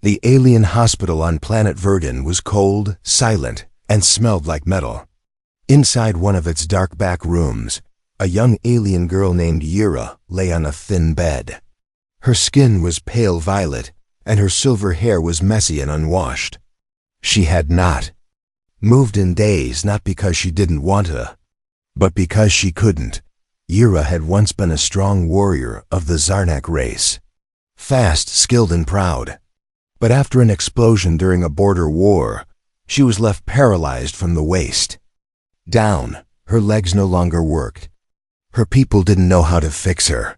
The alien hospital on planet Verdun was cold, silent, and smelled like metal. Inside one of its dark back rooms, a young alien girl named Yura lay on a thin bed. Her skin was pale violet, and her silver hair was messy and unwashed. She had not moved in days, not because she didn't want to, but because she couldn't. Yura had once been a strong warrior of the Zarnak race, fast, skilled, and proud. But after an explosion during a border war, she was left paralyzed from the waist down. Her legs no longer worked. Her people didn't know how to fix her.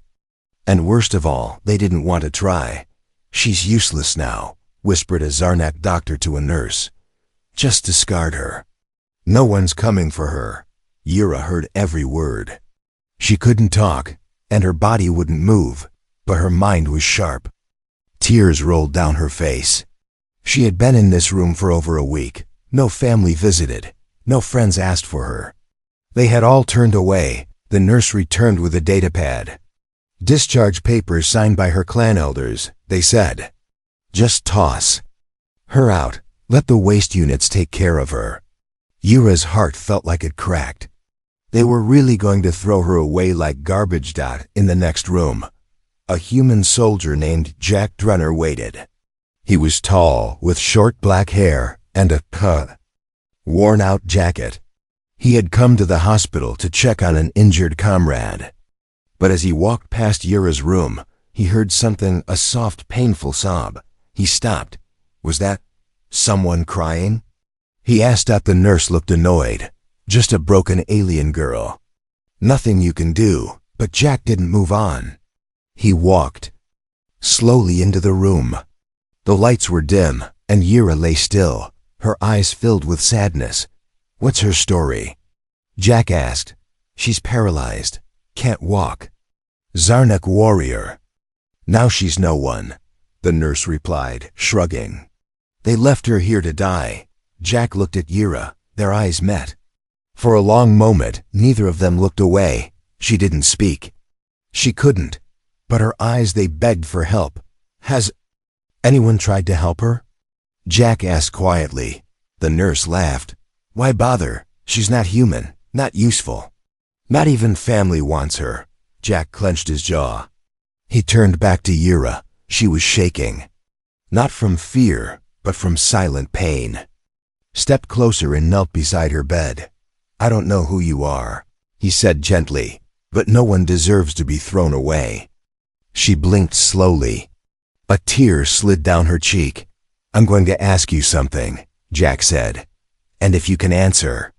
And worst of all, they didn't want to try. "She's useless now," whispered a Zarnak doctor to a nurse. "Just discard her. No one's coming for her." Yura heard every word. She couldn't talk, and her body wouldn't move, but her mind was sharp. Tears rolled down her face. She had been in this room for over a week. No family visited. No friends asked for her. They had all turned away. The nurse returned with a datapad. "Discharge papers signed by her clan elders," they said. "Just toss her out. Let the waste units take care of her." Yura's heart felt like it cracked. They were really going to throw her away like garbage. In the next room, a human soldier named Jack Drunner waited. He was tall, with short black hair and a worn-out jacket. He had come to the hospital to check on an injured comrade. But as he walked past Yura's room, he heard something, a soft, painful sob. He stopped. Was that someone crying? He asked. The nurse looked annoyed. "Just a broken alien girl. Nothing you can do." But Jack didn't move on. He walked slowly into the room. The lights were dim, and Yura lay still, her eyes filled with sadness. "What's her story?" Jack asked. "She's paralyzed. Can't walk. Zarnak warrior. Now she's no one," the nurse replied, shrugging. "They left her here to die." Jack looked at Yura. Their eyes met. For a long moment, neither of them looked away. She didn't speak. She couldn't. But her eyes, they begged for help. "Has anyone tried to help her?" Jack asked quietly. The nurse laughed. "Why bother? She's not human, not useful. Not even family wants her." Jack clenched his jaw. He turned back to Yura. She was shaking. Not from fear, but from silent pain. Stepped closer and knelt beside her bed. "I don't know who you are," he said gently, "but no one deserves to be thrown away." She blinked slowly. A tear slid down her cheek. "I'm going to ask you something," Jack said. "And if you can answer,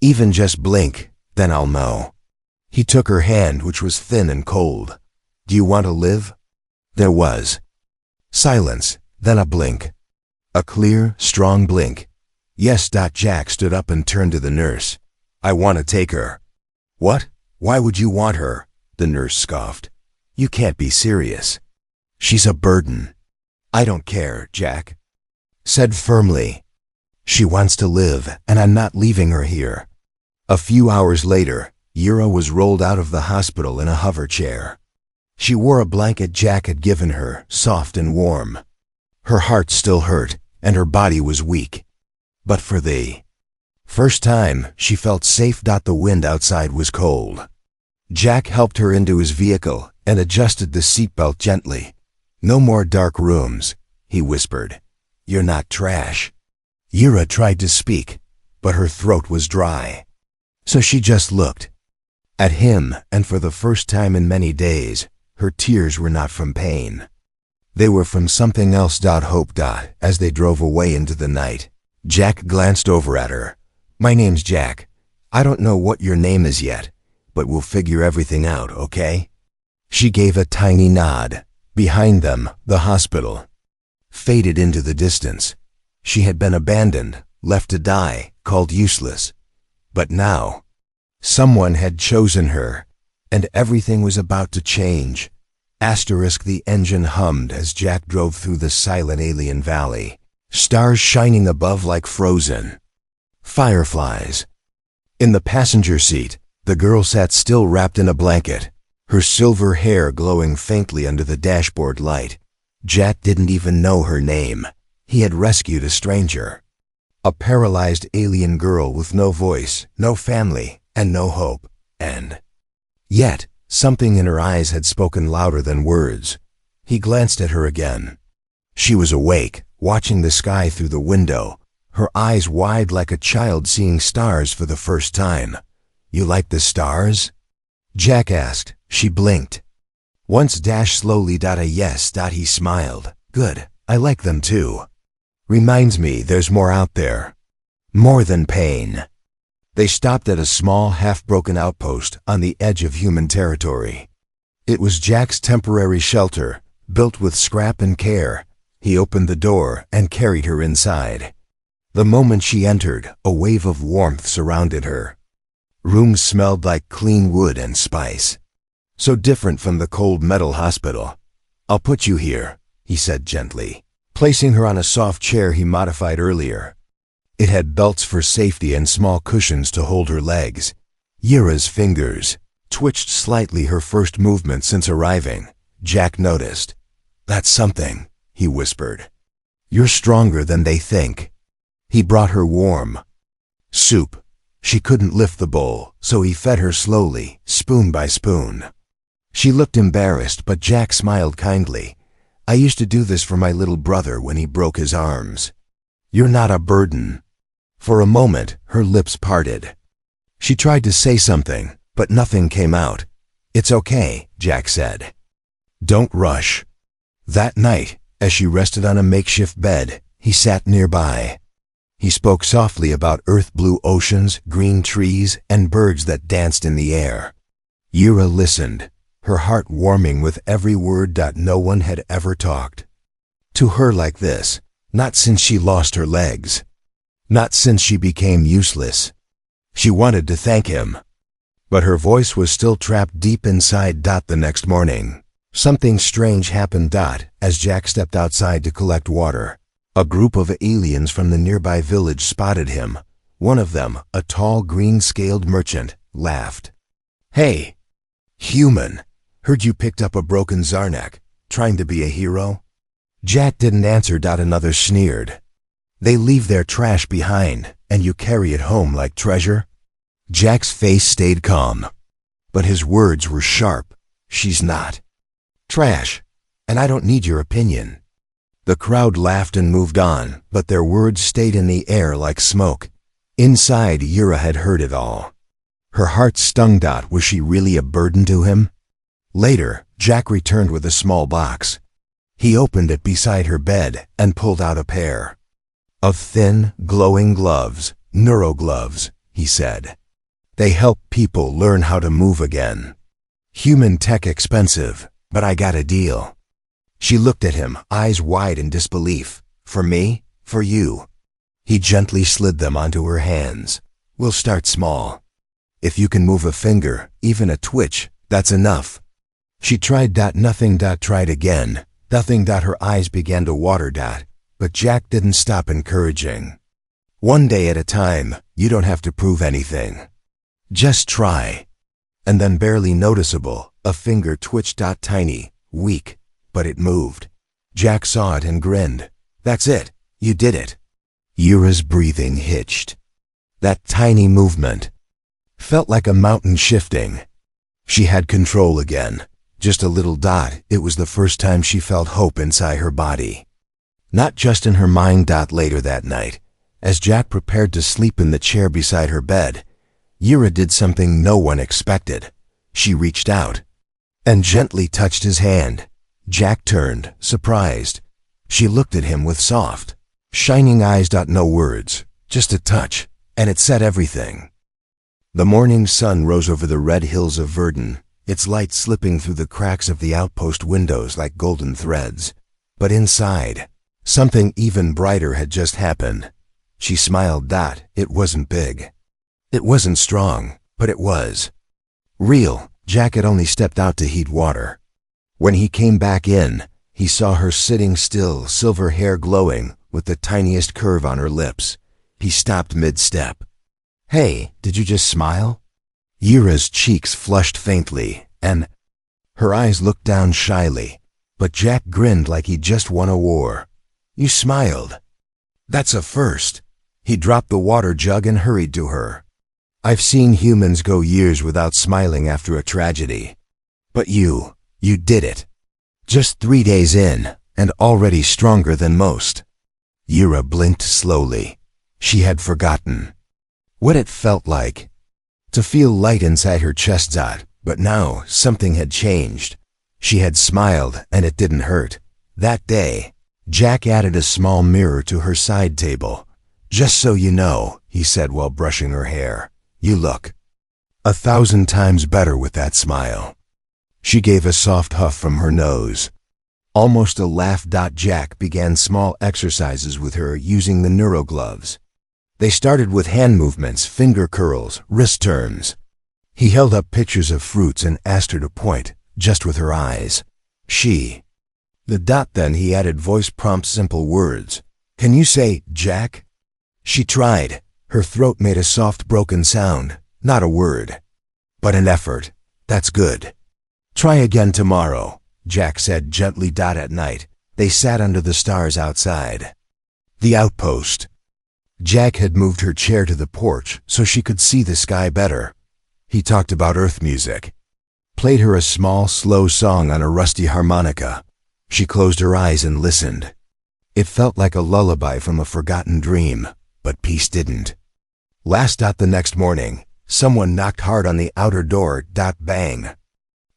even just blink, then I'll know." He took her hand, which was thin and cold. "Do you want to live?" There was silence, then a blink. A clear, strong blink. "Yes." Jack stood up and turned to the nurse. "I want to take her." "What? Why would you want her?" the nurse scoffed. "You can't be serious. She's a burden." "I don't care," Jack said firmly. "She wants to live, and I'm not leaving her here." A few hours later, Yura was rolled out of the hospital in a hover chair. She wore a blanket Jack had given her, soft and warm. Her heart still hurt, and her body was weak. But for the first time, she felt safe. The wind outside was cold. Jack helped her into his vehicle and adjusted the seatbelt gently. "No more dark rooms," he whispered. "You're not trash." Yura tried to speak, but her throat was dry. So she just looked at him, and for the first time in many days, her tears were not from pain. They were from something else. Hope. As they drove away into the night, Jack glanced over at her. "My name's Jack. I don't know what your name is yet, but we'll figure everything out, okay?" She gave a tiny nod. Behind them, the hospital faded into the distance. She had been abandoned, left to die, called useless. But now, someone had chosen her, and everything was about to change. The engine hummed as Jack drove through the silent alien valley, stars shining above like frozen fireflies. In the passenger seat, the girl sat still, wrapped in a blanket, her silver hair glowing faintly under the dashboard light. Jack didn't even know her name. He had rescued a stranger. A paralyzed alien girl with no voice, no family, and no hope. And yet, something in her eyes had spoken louder than words. He glanced at her again. She was awake, watching the sky through the window, her eyes wide like a child seeing stars for the first time. "You like the stars?" Jack asked. She blinked. Once slowly a yes. He smiled. "Good, I like them too. Reminds me there's more out there. More than pain." They stopped at a small, half-broken outpost on the edge of human territory. It was Jack's temporary shelter, built with scrap and care. He opened the door and carried her inside. The moment she entered, a wave of warmth surrounded her. Rooms smelled like clean wood and spice. So different from the cold metal hospital. "I'll put you here," he said gently, placing her on a soft chair he modified earlier. It had belts for safety and small cushions to hold her legs. Yura's fingers twitched slightly, her first movement since arriving. Jack noticed. "That's something," he whispered. "You're stronger than they think." He brought her warm soup. She couldn't lift the bowl, so he fed her slowly, spoon by spoon. She looked embarrassed, but Jack smiled kindly. "I used to do this for my little brother when he broke his arms. You're not a burden." For a moment, her lips parted. She tried to say something, but nothing came out. "It's okay," Jack said. "Don't rush." That night, as she rested on a makeshift bed, he sat nearby. He spoke softly about earth-blue oceans, green trees, and birds that danced in the air. Yura listened, her heart warming with every word. No one had ever talked to her like this, not since she lost her legs, not since she became useless. She wanted to thank him, but her voice was still trapped deep inside. The next morning, something strange happened. As Jack stepped outside to collect water, a group of aliens from the nearby village spotted him. One of them, a tall green-scaled merchant, laughed. "Hey, human, heard you picked up a broken Zarnak. Trying to be a hero?" Jack didn't answer. Another sneered. "They leave their trash behind, and you carry it home like treasure?" Jack's face stayed calm, but his words were sharp. "She's not trash, and I don't need your opinion." The crowd laughed and moved on, but their words stayed in the air like smoke. Inside, Yura had heard it all. Her heart stung. Was she really a burden to him? Later, Jack returned with a small box. He opened it beside her bed and pulled out a pair of thin, glowing gloves. "Neurogloves," he said. "They help people learn how to move again. Human tech expensive, but I got a deal." She looked at him, eyes wide in disbelief. "For me? For you?" He gently slid them onto her hands. "We'll start small. If you can move a finger, even a twitch, that's enough." She tried. Nothing. Tried again. Nothing. Her eyes began to water. But Jack didn't stop encouraging. "One day at a time. You don't have to prove anything. Just try." And then, barely noticeable, a finger twitched. Tiny, weak, but it moved. Jack saw it and grinned. "That's it. You did it." Yura's breathing hitched. That tiny movement felt like a mountain shifting. She had control again. Just a little. It was the first time she felt hope inside her body. Not just in her mind. Later that night, as Jack prepared to sleep in the chair beside her bed, Yura did something no one expected. She reached out and gently touched his hand. Jack turned, surprised. She looked at him with soft, shining eyes. No words, just a touch, and it said everything. The morning sun rose over the red hills of Verdun, its light slipping through the cracks of the outpost windows like golden threads. But inside, something even brighter had just happened. She smiled. It wasn't big. It wasn't strong, but it was real. Jack had only stepped out to heat water. When he came back in, he saw her sitting still, silver hair glowing, with the tiniest curve on her lips. He stopped mid-step. "Hey, did you just smile?" Yura's cheeks flushed faintly, and her eyes looked down shyly. But Jack grinned like he'd just won a war. "You smiled. That's a first." He dropped the water jug and hurried to her. "I've seen humans go years without smiling after a tragedy. But you did it. Just 3 days in, and already stronger than most." Yura blinked slowly. She had forgotten what it felt like to feel light inside her chest. But now something had changed. She had smiled, and it didn't hurt. That day, Jack added a small mirror to her side table. "Just so you know," he said while brushing her hair, "you look 1,000 times better with that smile." She gave a soft huff from her nose. Almost a laugh. Jack began small exercises with her using the neurogloves. They started with hand movements, finger curls, wrist turns. He held up pictures of fruits and asked her to point, just with her eyes. Then he added voice prompts, simple words. "Can you say, Jack?" She tried. Her throat made a soft, broken sound. Not a word, but an effort. "That's good. Try again tomorrow," Jack said gently. At night, they sat under the stars outside the outpost. Jack had moved her chair to the porch so she could see the sky better. He talked about earth music, played her a small, slow song on a rusty harmonica. She closed her eyes and listened. It felt like a lullaby from a forgotten dream, but peace didn't last. The next morning, someone knocked hard on the outer door. Bang.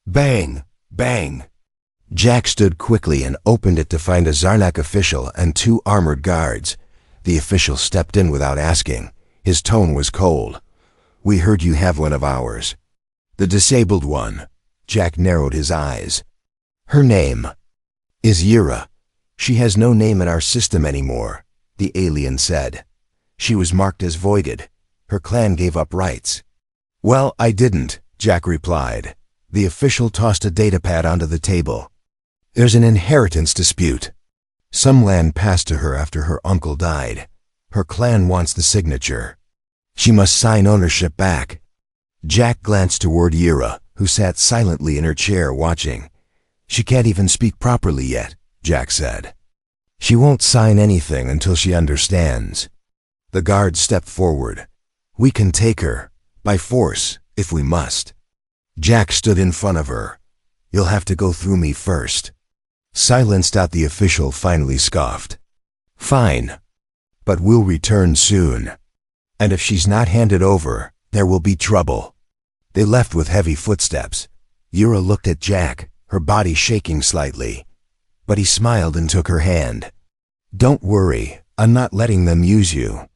Bang. Bang. Jack stood quickly and opened it to find a Zarnak official and 2 armored guards. The official stepped in without asking. His tone was cold. "We heard you have one of ours." "The disabled one." Jack narrowed his eyes. "Her name is Yura. She has no name in our system anymore," the alien said. "She was marked as voided. Her clan gave up rights." "Well, I didn't," Jack replied. The official tossed a datapad onto the table. "There's an inheritance dispute. Some land passed to her after her uncle died. Her clan wants the signature. She must sign ownership back." Jack glanced toward Yura, who sat silently in her chair watching. "She can't even speak properly yet," Jack said. "She won't sign anything until she understands." The guard stepped forward. "We can take her, by force, if we must." Jack stood in front of her. "You'll have to go through me first." Silenced. The official finally scoffed. "Fine. But we'll return soon. And if she's not handed over, there will be trouble." They left with heavy footsteps. Yura looked at Jack, her body shaking slightly. But he smiled and took her hand. "Don't worry, I'm not letting them use you."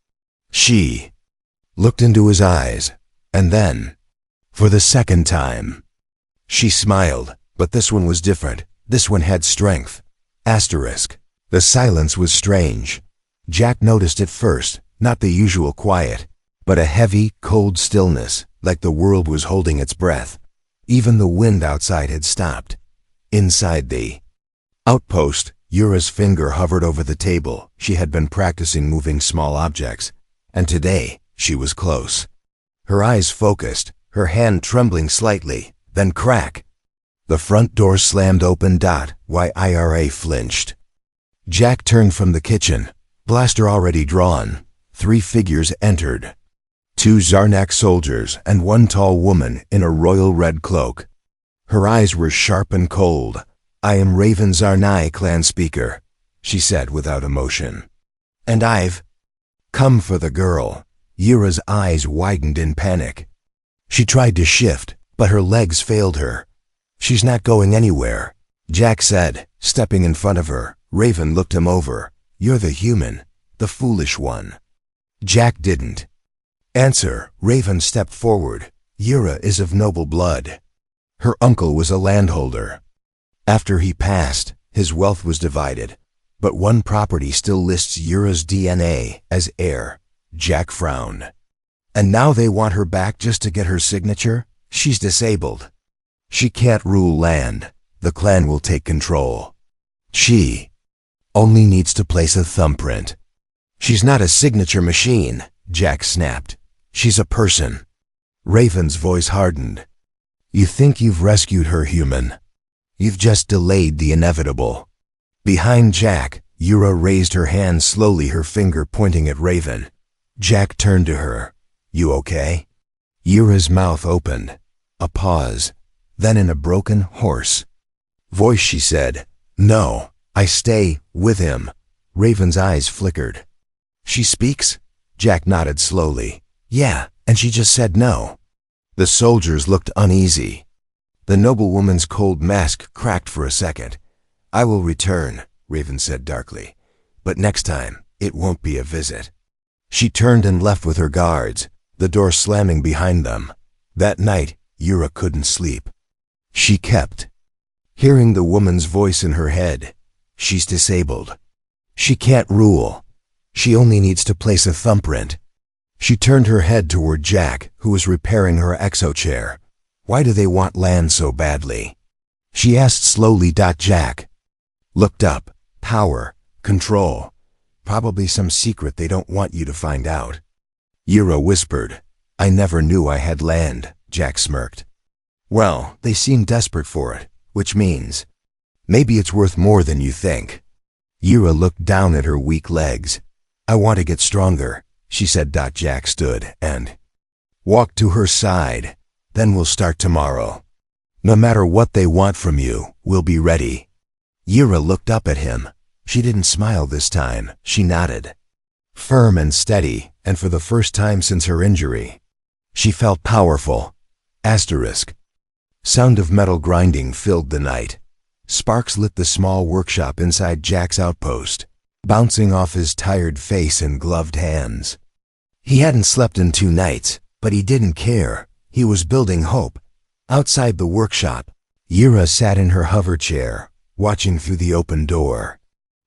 She looked into his eyes, and then, for the second time, she smiled, but this one was different. This one had strength. Asterisk. The silence was strange. Jack noticed it first, not the usual quiet, but a heavy, cold stillness, like the world was holding its breath. Even the wind outside had stopped. Inside the outpost, Yura's finger hovered over the table. She had been practicing moving small objects, and today she was close. Her eyes focused, her hand trembling slightly, then crack. The front door slammed open. Yira flinched. Jack turned from the kitchen, blaster already drawn. 3 figures entered. 2 Zarnak soldiers and 1 tall woman in a royal red cloak. Her eyes were sharp and cold. "I am Raven Zarnai, clan speaker," she said without emotion. "And I've come for the girl." Yura's eyes widened in panic. She tried to shift, but her legs failed her. "She's not going anywhere," Jack said, stepping in front of her. Raven looked him over. "You're the human, the foolish one." Jack didn't answer. Raven stepped forward. "Yura is of noble blood. Her uncle was a landholder. After he passed, his wealth was divided, but one property still lists Yura's DNA as heir." Jack frowned. "And now they want her back just to get her signature? She's disabled. She can't rule land. The clan will take control. She only needs to place a thumbprint." "She's not a signature machine," Jack snapped. "She's a person." Raven's voice hardened. "You think you've rescued her, human? You've just delayed the inevitable. Behind Jack, Yura raised her hand slowly, her finger pointing at Raven. Jack turned to her. You okay? Yura's mouth opened. A pause. Then in a broken, hoarse voice she said, No, I stay with him. Raven's eyes flickered. She speaks? Jack nodded slowly. Yeah, and she just said no. The soldiers looked uneasy. The noblewoman's cold mask cracked for a second. I will return, Raven said darkly. But next time, it won't be a visit. She turned and left with her guards, the door slamming behind them. That night, Yura couldn't sleep. She kept hearing the woman's voice in her head. She's disabled. She can't rule. She only needs to place a thumbprint. She turned her head toward Jack, who was repairing her exo-chair. Why do they want land so badly? She asked slowly. Jack looked up. Power, control. Probably some secret they don't want you to find out. Yura whispered. I never knew I had land, Jack smirked. Well, they seem desperate for it, which means maybe it's worth more than you think. Yura looked down at her weak legs. I want to get stronger, she said. Jack stood and walked to her side. Then we'll start tomorrow. No matter what they want from you, we'll be ready. Yura looked up at him. She didn't smile this time. She nodded. Firm and steady, and for the first time since her injury, she felt powerful. Asterisk. Sound of metal grinding filled the night. Sparks lit the small workshop inside Jack's outpost, bouncing off his tired face and gloved hands. He hadn't slept in 2 nights, but he didn't care. He was building hope. Outside the workshop, Yura sat in her hover chair, watching through the open door.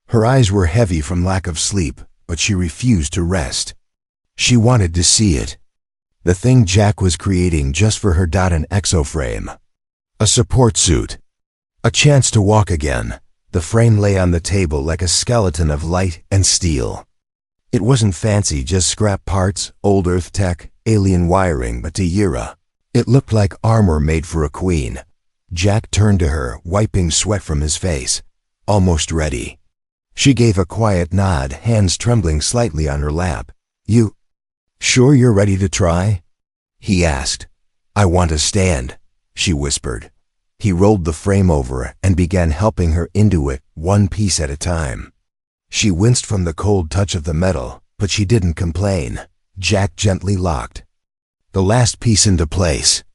Her eyes were heavy from lack of sleep, but she refused to rest. She wanted to see it. The thing Jack was creating just for her. An exoframe. A support suit. A chance to walk again. The frame lay on the table like a skeleton of light and steel. It wasn't fancy, just scrap parts, old Earth tech, alien wiring, but to Yura, it looked like armor made for a queen. Jack turned to her, wiping sweat from his face. Almost ready. She gave a quiet nod, hands trembling slightly on her lap. You sure you're ready to try? He asked. I want to stand, she whispered. He rolled the frame over and began helping her into it, one piece at a time. She winced from the cold touch of the metal, but she didn't complain. Jack gently locked the last piece into place.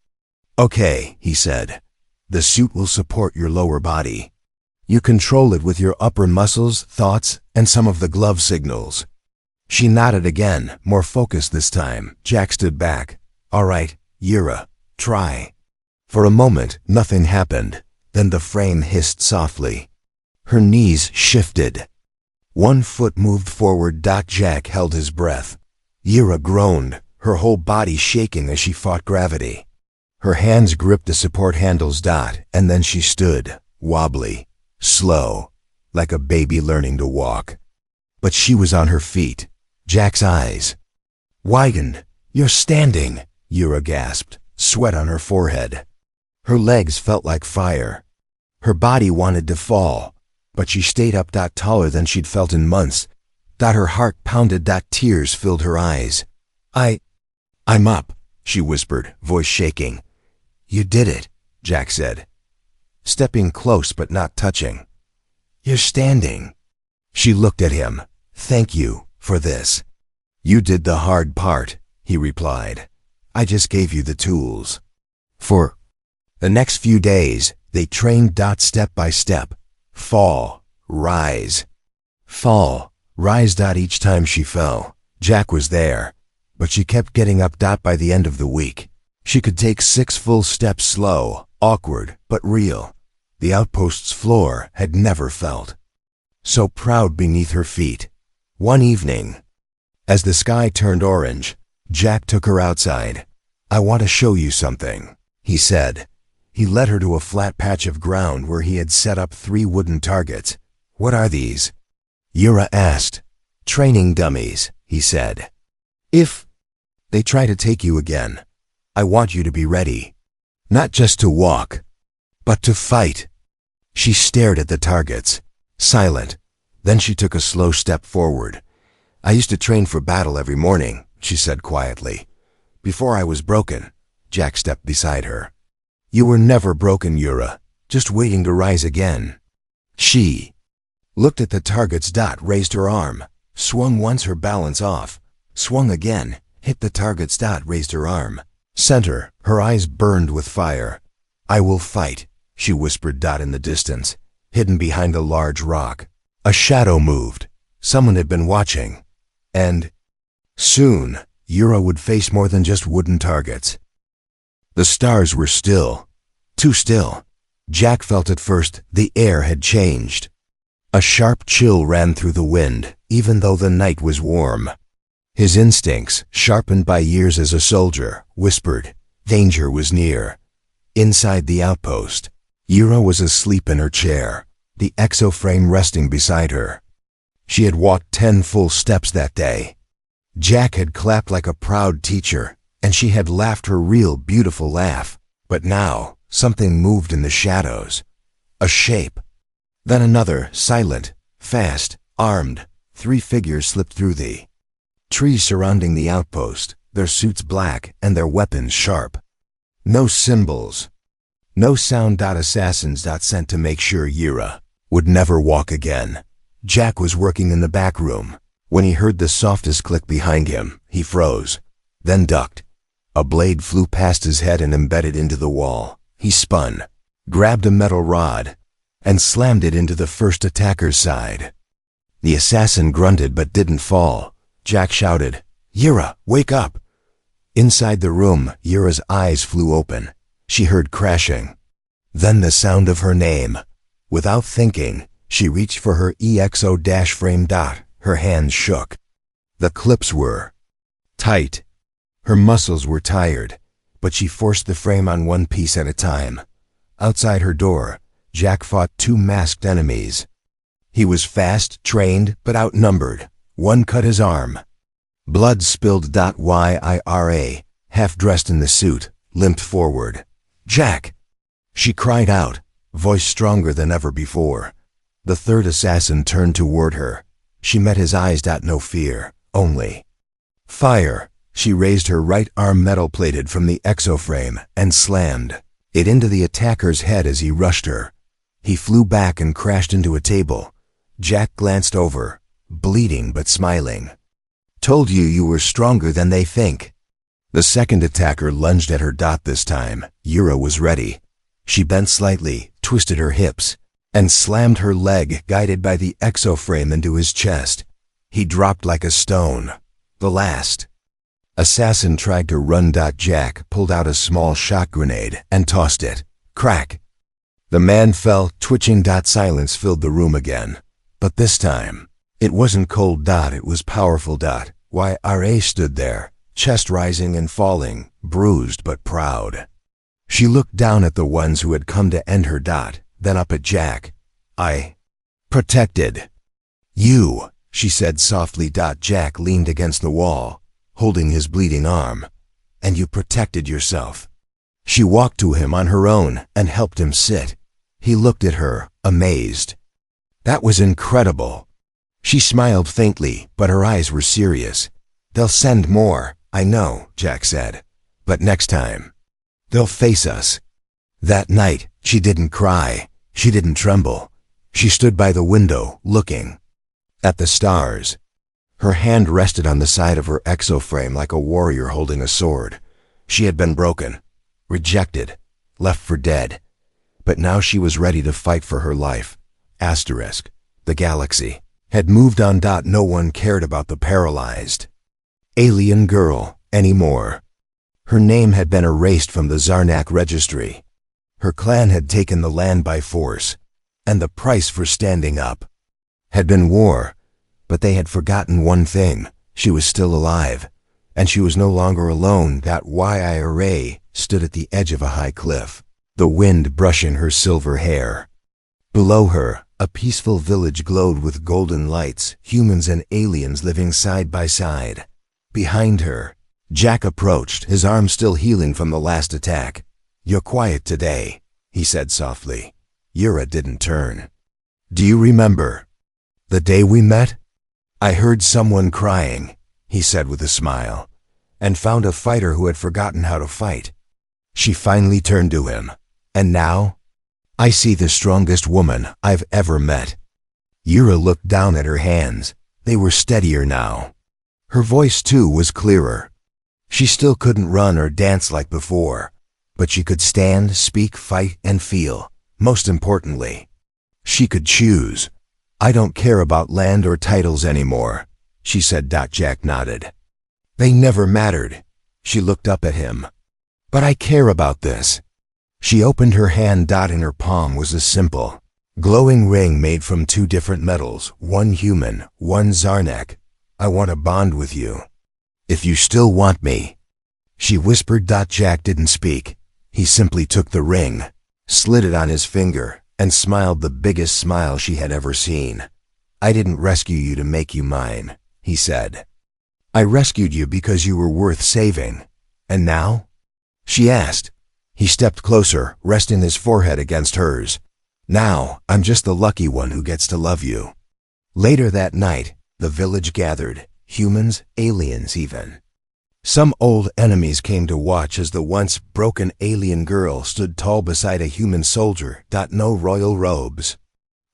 Okay, he said. The suit will support your lower body. You control it with your upper muscles, thoughts, and some of the glove signals. She nodded again, more focused this time. Jack stood back. All right, Yura, try. For a moment, nothing happened. Then the frame hissed softly. Her knees shifted. One foot moved forward. Jack held his breath. Yura groaned, her whole body shaking as she fought gravity. Her hands gripped the support handles. And then she stood, wobbly, slow, like a baby learning to walk. But she was on her feet. Jack's eyes widened. You're standing, Yura gasped, sweat on her forehead. Her legs felt like fire. Her body wanted to fall, but she stayed up. Taller than she'd felt in months. Her heart pounded. Tears filled her eyes. I'm up, she whispered, voice shaking. You did it, Jack said, stepping close but not touching. You're standing. She looked at him. Thank you for this. You did the hard part, he replied. I just gave you the tools. For the next few days, they trained. Step by step. Fall, rise. Fall, rise. Each time she fell, Jack was there, but she kept getting up. By the end of the week, she could take 6 full steps, slow, awkward, but real. The outpost's floor had never felt so proud beneath her feet. One evening, as the sky turned orange, Jack took her outside. I want to show you something, he said. He led her to a flat patch of ground where he had set up 3 wooden targets. What are these? Yura asked. Training dummies, he said. If they try to take you again, I want you to be ready. Not just to walk, but to fight. She stared at the targets, silent. Then she took a slow step forward. "I used to train for battle every morning," she said quietly. "Before I was broken." Jack stepped beside her. "You were never broken, Yura, just waiting to rise again." She looked at the target's dot, raised her arm, swung once, her balance off, swung again, hit the target's dot, raised her arm. Center, her eyes burned with fire. "I will fight," she whispered. Dot in the distance, hidden behind a large rock. A shadow moved. Someone had been watching. And soon, Yura would face more than just wooden targets. The stars were still. Too still. Jack felt at first the air had changed. A sharp chill ran through the wind, even though the night was warm. His instincts, sharpened by years as a soldier, whispered danger was near. Inside the outpost, Yura was asleep in her chair, the exoframe resting beside her. She had walked 10 full steps that day. Jack had clapped like a proud teacher, and she had laughed her real beautiful laugh. But now, something moved in the shadows. A shape. Then another, silent, fast, armed. 3 figures slipped through the trees surrounding the outpost, their suits black and their weapons sharp. No symbols. No sound. Assassins. Sent to make sure Yura would never walk again. Jack was working in the back room. When he heard the softest click behind him, he froze, then ducked. A blade flew past his head and embedded into the wall. He spun, grabbed a metal rod, and slammed it into the first attacker's side. The assassin grunted but didn't fall. Jack shouted, "Yura, wake up!" Inside the room, Yura's eyes flew open. She heard crashing. Then the sound of her name. Without thinking, she reached for her EXO-frame. Her hands shook. The clips were tight. Her muscles were tired, but she forced the frame on one piece at a time. Outside her door, Jack fought 2 masked enemies. He was fast, trained, but outnumbered. One cut his arm. Blood spilled. Yira, half dressed in the suit, limped forward. "Jack!" She cried out, voice stronger than ever before. The third assassin turned toward her. She met his eyes. No fear, only fire. She raised her right arm, metal-plated from the exoframe, and slammed it into the attacker's head as he rushed her. He flew back and crashed into a table. Jack glanced over, bleeding but smiling. "Told you you were stronger than they think." The second attacker lunged at her. This time, Yura was ready. She bent slightly, twisted her hips, and slammed her leg, guided by the exoframe, into his chest. He dropped like a stone. The last assassin tried to run. Jack pulled out a small shot grenade and tossed it. Crack! The man fell, twitching. Silence filled the room again. But this time, it wasn't cold. It was powerful. Yra stood there, chest rising and falling, bruised but proud. She looked down at the ones who had come to end her. Then up at Jack. "I protected you," she said softly. Jack leaned against the wall, holding his bleeding arm. "And you protected yourself." She walked to him on her own and helped him sit. He looked at her, amazed. "That was incredible." She smiled faintly, but her eyes were serious. "They'll send more, I know," Jack said. "But next time, they'll face us." That night, she didn't cry. She didn't tremble. She stood by the window, looking at the stars. Her hand rested on the side of her exoframe like a warrior holding a sword. She had been broken, rejected, left for dead. But now she was ready to fight for her life. The galaxy had moved on. No one cared about the paralyzed alien girl anymore. Her name had been erased from the Zarnak registry. Her clan had taken the land by force, and the price for standing up had been war. But they had forgotten one thing: she was still alive, and she was no longer alone. Yira stood at the edge of a high cliff, the wind brushing her silver hair. Below her, a peaceful village glowed with golden lights, humans and aliens living side by side. Behind her, Jack approached, his arm still healing from the last attack. "You're quiet today," he said softly. Yura didn't turn. Do you remember the day we met? I heard someone crying, he said with a smile, and found a fighter who had forgotten how to fight. She finally turned to him. And now, I see the strongest woman I've ever met. Yura looked down at her hands. They were steadier now. Her voice, too, was clearer. She still couldn't run or dance like before, but she could stand, speak, fight, and feel. Most importantly, she could choose. I don't care about land or titles anymore, she said. Jack nodded. They never mattered. She looked up at him. But I care about this. She opened her hand. In her palm was a simple, glowing ring made from 2 different metals, one human, one Zarnek. I want to bond with you. If you still want me, she whispered. Jack didn't speak. He simply took the ring, slid it on his finger, and smiled the biggest smile she had ever seen. I didn't rescue you to make you mine, he said. I rescued you because you were worth saving. And now? She asked. He stepped closer, resting his forehead against hers. Now, I'm just the lucky one who gets to love you. Later that night, the village gathered, humans, aliens even. Some old enemies came to watch as the once broken alien girl stood tall beside a human soldier. No royal robes,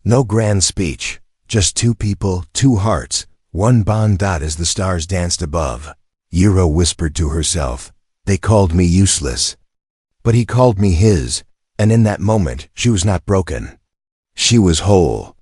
no grand speech, just 2 people, 2 hearts, one bond. As the stars danced above, Yura whispered to herself, they called me useless, but he called me his, and in that moment she was not broken. She was whole.